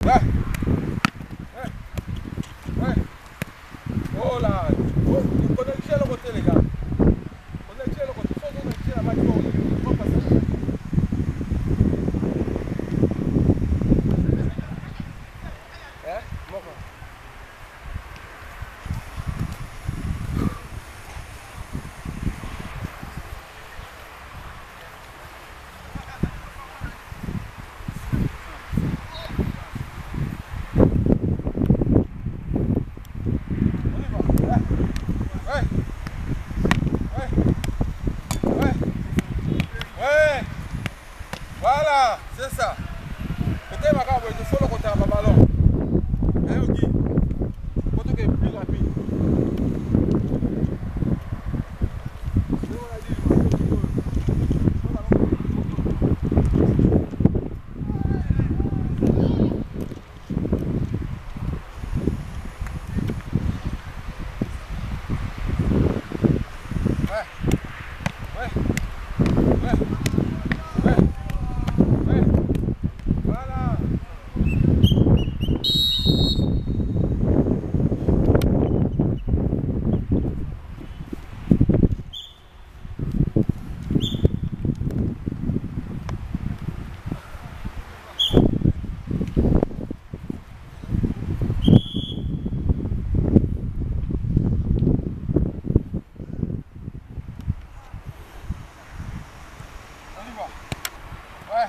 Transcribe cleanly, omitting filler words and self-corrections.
Ouais. Ouais. Ouais. Oh là. Oh, on est déjà le côté, les gars. On est déjà le côté. On est déjà la match. On va passer. Eh? Bon. Voilà, c'est ça. Peut-être il faut le côté à ballon. Hein, ok. Faut que tu plus rapide. Voilà. On y va. Ouais.